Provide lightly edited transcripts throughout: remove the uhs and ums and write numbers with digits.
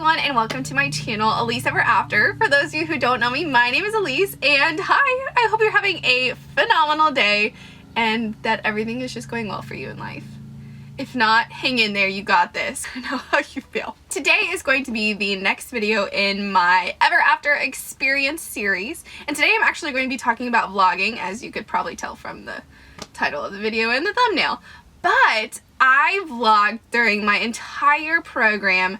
everyone, and welcome to my channel, Elise Ever After. For those of you who don't know me, my name is Elise, and hi! I hope you're having a phenomenal day and that everything is just going well for you in life. If not, hang in there, you got this. I know how you feel. Today is going to be the next video in my Ever After Experience series, and today I'm actually going to be talking about vlogging, as you could probably tell from the title of the video and the thumbnail. But I vlogged during my entire program.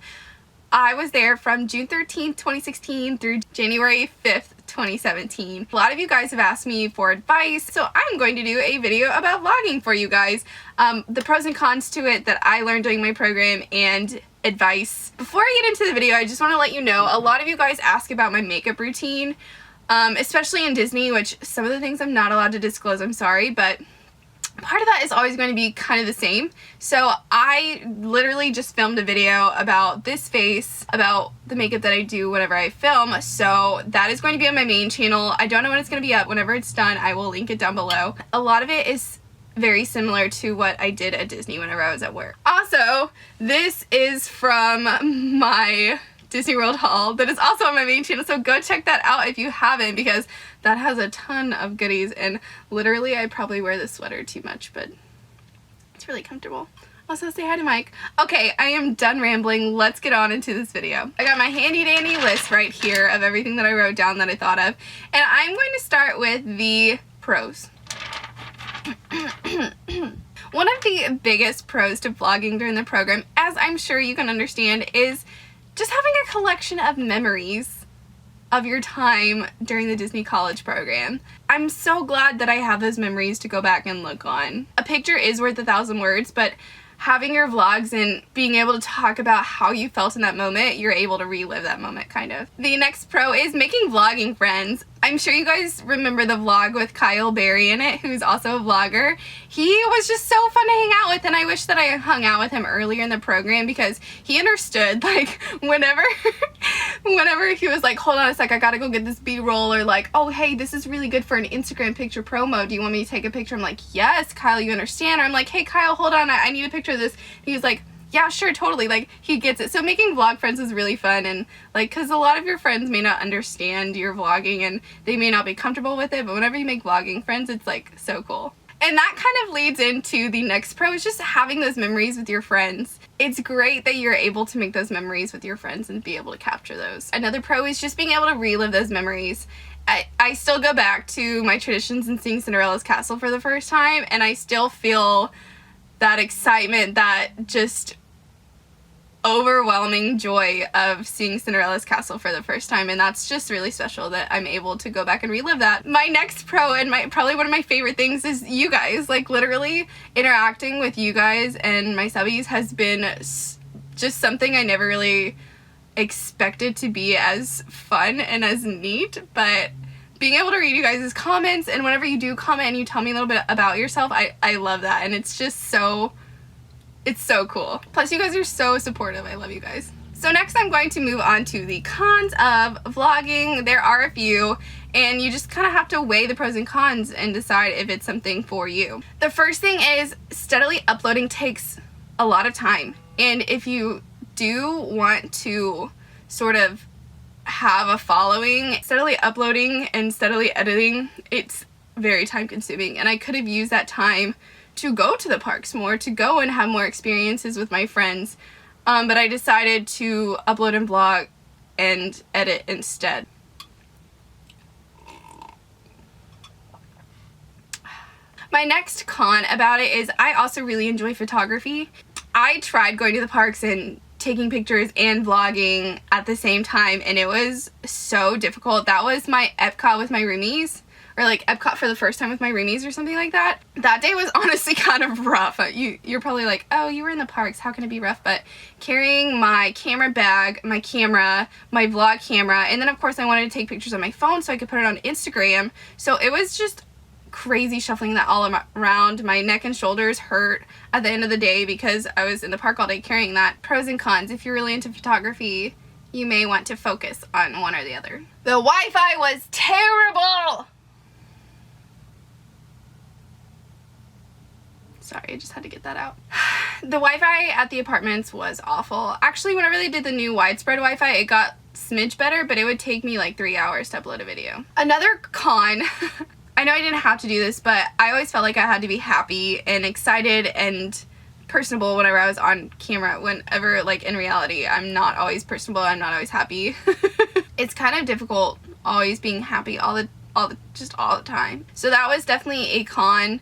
I was there from June 13th, 2016 through January 5th, 2017. A lot of you guys have asked me for advice, so I'm going to do a video about vlogging for you guys. The pros and cons to it that I learned during my program and advice. Before I get into the video, I just want to let you know, a lot of you guys ask about my makeup routine, especially in Disney, which some of the things I'm not allowed to disclose, I'm sorry, but part of that is always going to be kind of the same. So I literally just filmed a video about this face, about the makeup that I do whenever I film. So that is going to be on my main channel. I don't know when it's going to be up. Whenever it's done, I will link it down below. A lot of it is very similar to what I did at Disney whenever I was at work. Also, this is from my Disney World haul that is also on my main channel, so go check that out if you haven't, because that has a ton of goodies, and literally I probably wear this sweater too much, but it's really comfortable. Also, say hi to Mike. Okay, I am done rambling. Let's get on into this video. I got my handy dandy list right here of everything that I wrote down that I thought of, and I'm going to start with the pros. One of the biggest pros to vlogging during the program, as I'm sure you can understand, is just having a collection of memories of your time during the Disney College program. I'm so glad that I have those memories to go back and look on. A picture is worth 1,000 words, but having your vlogs and being able to talk about how you felt in that moment, you're able to relive that moment, kind of. The next pro is making vlogging friends. I'm sure you guys remember the vlog with Kyle Berry in it, who's also a vlogger. He was just so fun to hang out with, and I wish that I hung out with him earlier in the program, because he understood, like, whenever he was like, hold on a sec, I gotta go get this B-roll, or like, oh hey, this is really good for an Instagram picture promo, do you want me to take a picture? I'm like, yes, Kyle, you understand. Or I'm like, hey Kyle, hold on, I need a picture of this. And he was like, yeah, sure, totally. Like, he gets it. So making vlog friends is really fun, and like, because a lot of your friends may not understand your vlogging and they may not be comfortable with it, but whenever you make vlogging friends, it's like so cool. And that kind of leads into the next pro, is just having those memories with your friends. It's great that you're able to make those memories with your friends and be able to capture those. Another pro is just being able to relive those memories. I still go back to my traditions and seeing Cinderella's castle for the first time, and I still feel that excitement, that just overwhelming joy of seeing Cinderella's castle for the first time, and that's just really special that I'm able to go back and relive that. My next pro, and probably one of my favorite things, is you guys. Like, literally interacting with you guys and my subbies has been just something I never really expected to be as fun and as neat, but being able to read you guys' comments, and whenever you do comment and you tell me a little bit about yourself, I love that, and it's just so, it's so cool. Plus, you guys are so supportive. I love you guys. So next I'm going to move on to the cons of vlogging. There are a few, and you just kind of have to weigh the pros and cons and decide if it's something for you. The first thing is steadily uploading takes a lot of time, and if you do want to sort of have a following, steadily uploading and steadily editing, it's very time consuming, and I could have used that time to go to the parks more, to go and have more experiences with my friends, but I decided to upload and vlog and edit instead. My next con about it is I also really enjoy photography. I tried going to the parks and taking pictures and vlogging at the same time, and it was so difficult. That was my Epcot with my roomies, or like Epcot for the first time with my roomies or something like that. That day was honestly kind of rough. You're probably like, oh, you were in the parks, how can it be rough? But carrying my camera bag, my camera, my vlog camera, and then of course I wanted to take pictures on my phone so I could put it on Instagram. So it was just crazy shuffling that all around. My neck and shoulders hurt at the end of the day because I was in the park all day carrying that. Pros and cons: if you're really into photography, you may want to focus on one or the other. The Wi-Fi was terrible! Sorry, I just had to get that out. the Wi-Fi at the apartments was awful. Actually, whenever they did the new widespread Wi-Fi, it got smidge better, but it would take me like 3 hours to upload a video. Another con, I know I didn't have to do this, but I always felt like I had to be happy and excited and personable whenever I was on camera, whenever, like, in reality, I'm not always personable, I'm not always happy. It's kind of difficult always being happy all the time. So that was definitely a con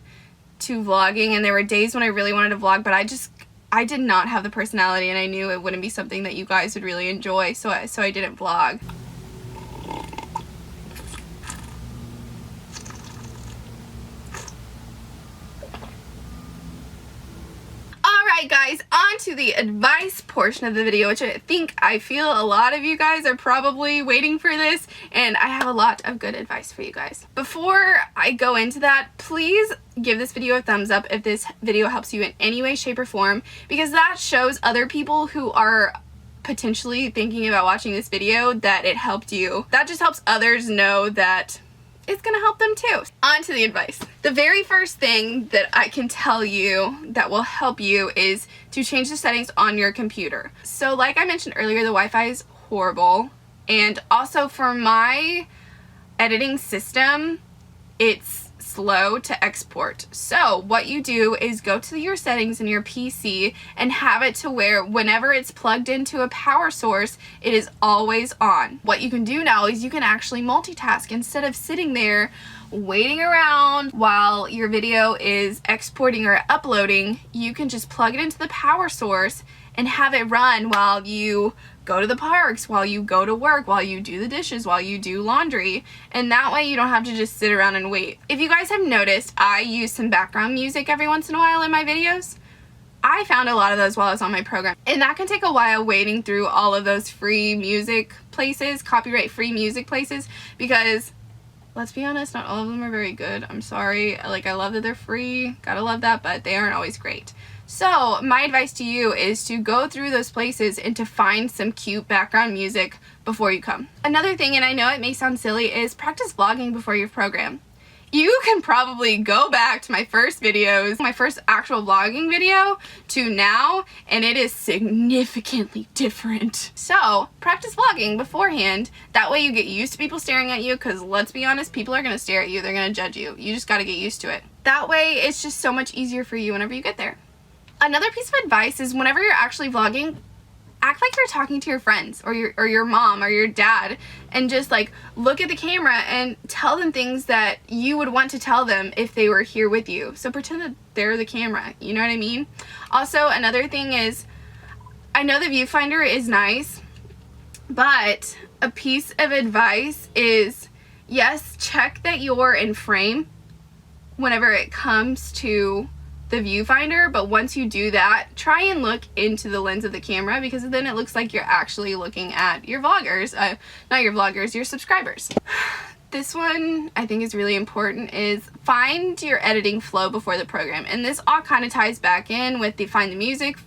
to vlogging, and there were days when I really wanted to vlog, but I did not have the personality, and I knew it wouldn't be something that you guys would really enjoy, so I didn't vlog. Alright guys, on to the advice portion of the video, which I feel a lot of you guys are probably waiting for this, and I have a lot of good advice for you guys. Before I go into that, please give this video a thumbs up if this video helps you in any way, shape, or form, because that shows other people who are potentially thinking about watching this video that it helped you. That just helps others know that it's gonna help them too. On to the advice. The very first thing that I can tell you that will help you is to change the settings on your computer. So like I mentioned earlier, the Wi-Fi is horrible, and also for my editing system, it's slow to export. So what you do is go to your settings in your PC and have it to where whenever it's plugged into a power source, it is always on. What you can do now is you can actually multitask instead of sitting there waiting around while your video is exporting or uploading. You can just plug it into the power source and have it run while you go to the parks, while you go to work, while you do the dishes, while you do laundry, and that way you don't have to just sit around and wait. If you guys have noticed, I use some background music every once in a while in my videos. I found a lot of those while I was on my program, and that can take a while waiting through all of those free music places, copyright free music places, because let's be honest, not all of them are very good. I'm sorry, like, I love that they're free, gotta love that, but they aren't always great. So my advice to you is to go through those places and to find some cute background music before you come. Another thing, and I know it may sound silly, is practice vlogging before your program. You can probably go back to my first videos, my first actual vlogging video to now, and it is significantly different. So practice vlogging beforehand. That way you get used to people staring at you, because let's be honest, people are going to stare at you. They're going to judge you. You just got to get used to it. That way it's just so much easier for you whenever you get there. Another piece of advice is whenever you're actually vlogging, act like you're talking to your friends or your mom or your dad, and just like look at the camera and tell them things that you would want to tell them if they were here with you. So pretend that they're the camera, you know what I mean? Also, another thing is, I know the viewfinder is nice, but a piece of advice is, yes, check that you're in frame whenever it comes to the viewfinder, but once you do that, try and look into the lens of the camera, because then it looks like you're actually looking at your vloggers, not your vloggers, your subscribers. This one I think is really important, is find your editing flow before the program, and this all kind of ties back in with the find the music,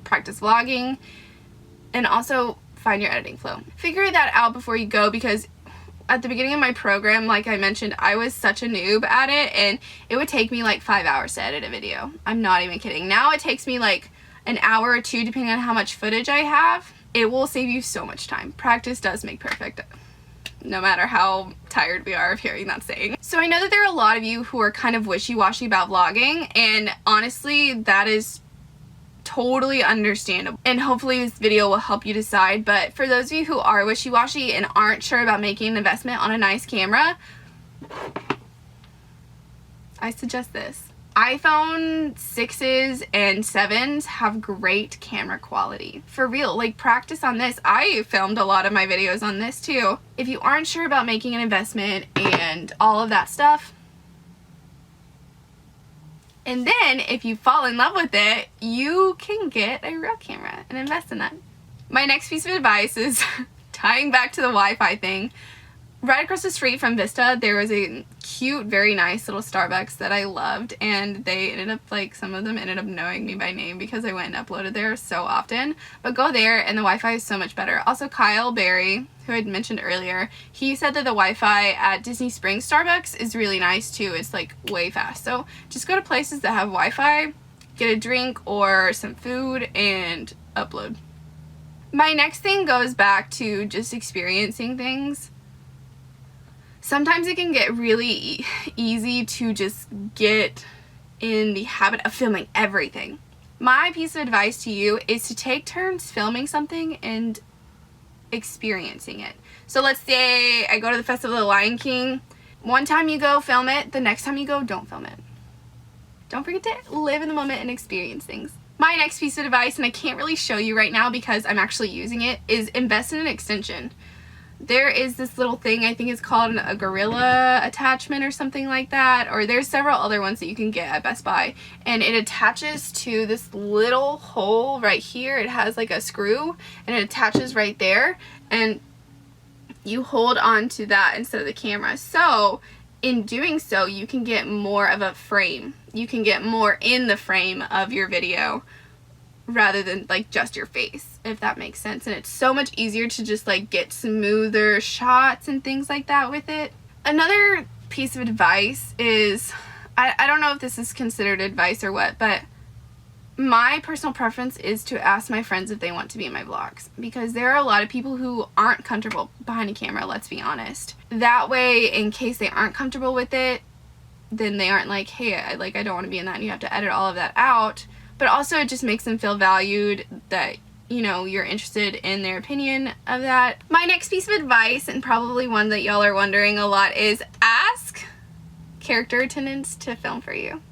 practice vlogging, and also find your editing flow. Figure that out before you go, because at the beginning of my program, like I mentioned, I was such a noob at it, and it would take me like 5 hours to edit a video. I'm not even kidding. Now it takes me like an hour or two depending on how much footage I have. It will save you so much time. Practice does make perfect, no matter how tired we are of hearing that saying. So I know that there are a lot of you who are kind of wishy-washy about vlogging, and honestly, that is totally understandable, and hopefully this video will help you decide. But for those of you who are wishy-washy and aren't sure about making an investment on a nice camera, I suggest this. iPhone 6s and 7s have great camera quality. For real, like, practice on this. I filmed a lot of my videos on this too. If you aren't sure about making an investment and all of that stuff, and then if you fall in love with it, you can get a real camera and invest in that. My next piece of advice is tying back to the Wi-Fi thing. Right across the street from Vista, there was a cute, very nice little Starbucks that I loved, and they ended up, like, some of them ended up knowing me by name because I went and uploaded there so often. But go there, and the Wi-Fi is so much better. Also, Kyle Berry, who I'd mentioned earlier, he said that the Wi-Fi at Disney Springs Starbucks is really nice too. It's like way fast. So just go to places that have Wi-Fi get a drink or some food, and upload. My next thing goes back to just experiencing things. Sometimes it can get really easy to just get in the habit of filming everything. My piece of advice to you is to take turns filming something and experiencing it. So let's say I go to the Festival of the Lion King. One time you go, film it. The next time you go, don't film it. Don't forget to live in the moment and experience things. My next piece of advice, and I can't really show you right now because I'm actually using it, is invest in an extension. There is this little thing, I think it's called a gorilla attachment or something like that, or there's several other ones that you can get at Best Buy, and it attaches to this little hole right here. It has like a screw and it attaches right there, and you hold on to that instead of the camera. So in doing so, you can get more of a frame. You can get more in the frame of your video rather than like just your face, if that makes sense. And it's so much easier to just like get smoother shots and things like that with it. Another piece of advice is, I don't know if this is considered advice or what, but my personal preference is to ask my friends if they want to be in my vlogs, because there are a lot of people who aren't comfortable behind a camera, let's be honest. That way, in case they aren't comfortable with it, then they aren't like, hey, I don't want to be in that, and you have to edit all of that out. But also it just makes them feel valued, that, you know, you're interested in their opinion of that. My next piece of advice, and probably one that y'all are wondering a lot, is ask character attendants to film for you.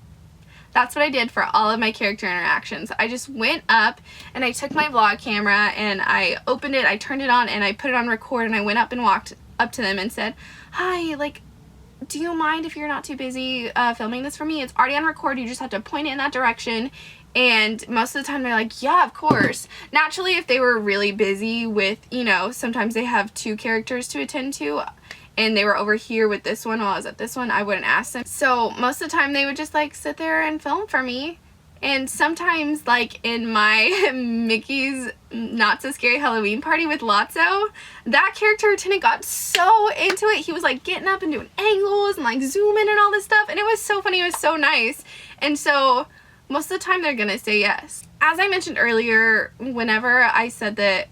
That's what I did for all of my character interactions. I just went up and I took my vlog camera and I opened it, I turned it on, and I put it on record, and I went up and walked up to them and said, hi, like, do you mind if you're not too busy filming this for me? It's already on record, you just have to point it in that direction. And most of the time they're like, yeah, of course. Naturally, if they were really busy with, you know, sometimes they have 2 characters to attend to, and they were over here with this one while I was at this one, I wouldn't ask them. So most of the time they would just like sit there and film for me. And sometimes, like in my Mickey's Not So Scary Halloween party with Lotso, that character attendant got so into it. He was like getting up and doing angles and like zooming and all this stuff, and it was so funny, it was so nice. And so most of the time they're gonna say yes. As I mentioned earlier, whenever I said that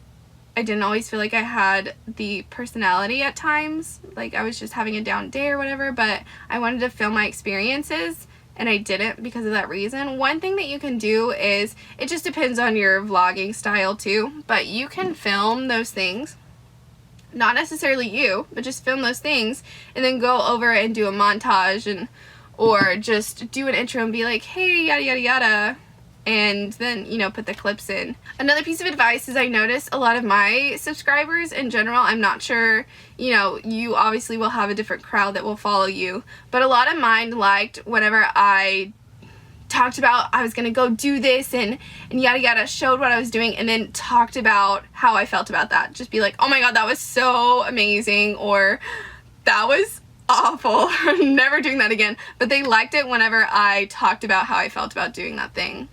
I didn't always feel like I had the personality at times, like I was just having a down day or whatever, but I wanted to film my experiences and I didn't because of that reason. One thing that you can do is, it just depends on your vlogging style too, but you can film those things, not necessarily you, but just film those things and then go over and do a montage, and or just do an intro and be like, hey, yada yada yada, and then, you know, put the clips in. Another piece of advice is, I noticed a lot of my subscribers in general, I'm not sure, you know, you obviously will have a different crowd that will follow you, but a lot of mine liked whenever I talked about I was gonna go do this and yada yada, showed what I was doing, and then talked about how I felt about that. Just be like, oh my god, that was so amazing, or that was awful, never doing that again. But they liked it whenever I talked about how I felt about doing that thing.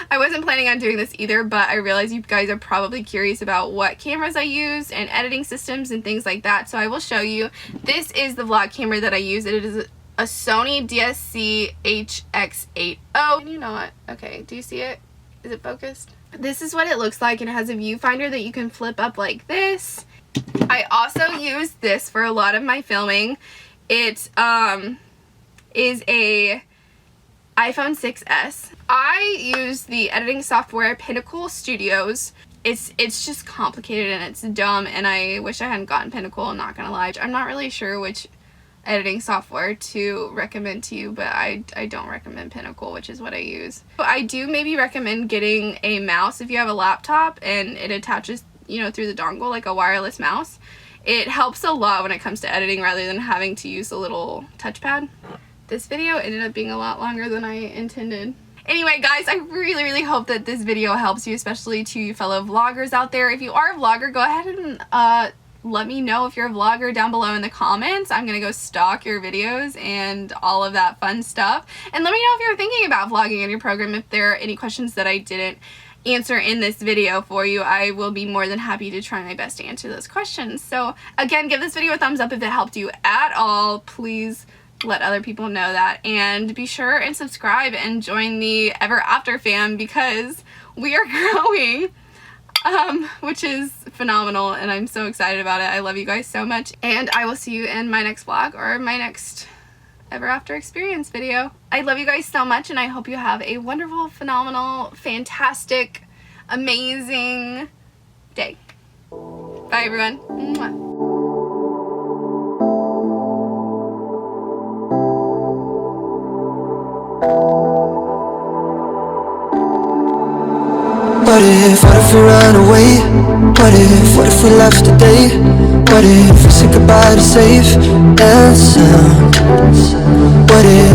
I wasn't planning on doing this either, but I realize you guys are probably curious about what cameras I use and editing systems and things like that, so I will show you. This is the vlog camera that I use. It is a Sony DSC HX80. Can you not? Okay, do you see it? Is it focused? This is what it looks like, and it has a viewfinder that you can flip up like this. I also use this for a lot of my filming. It is a iPhone 6s. I use the editing software Pinnacle Studios. It's just complicated and it's dumb, and I wish I hadn't gotten Pinnacle, I'm not gonna lie. I'm not really sure which editing software to recommend to you, but I don't recommend Pinnacle, which is what I use. But I do maybe recommend getting a mouse if you have a laptop and it attaches, you know, through the dongle, like a wireless mouse. It helps a lot when it comes to editing rather than having to use a little touchpad. This video ended up being a lot longer than I intended. Anyway, guys, I really hope that this video helps you, especially to you fellow vloggers out there. If you are a vlogger, go ahead and let me know if you're a vlogger down below in the comments. I'm gonna go stalk your videos and all of that fun stuff. And let me know if you're thinking about vlogging in your program. If there are any questions that I didn't answer in this video for you, I will be more than happy to try my best to answer those questions. So again, give this video a thumbs up if it helped you at all. Please let other people know that. And be sure and subscribe and join the Ever After fam, because we are growing, which is phenomenal, and I'm so excited about it. I love you guys so much, and I will see you in my next vlog or my next Ever After experience video. I love you guys so much, and I hope you have a wonderful, phenomenal, fantastic, amazing day. Bye, everyone. Mwah. What if we run away? What if we left today? What if we said goodbye to safe and sound? What if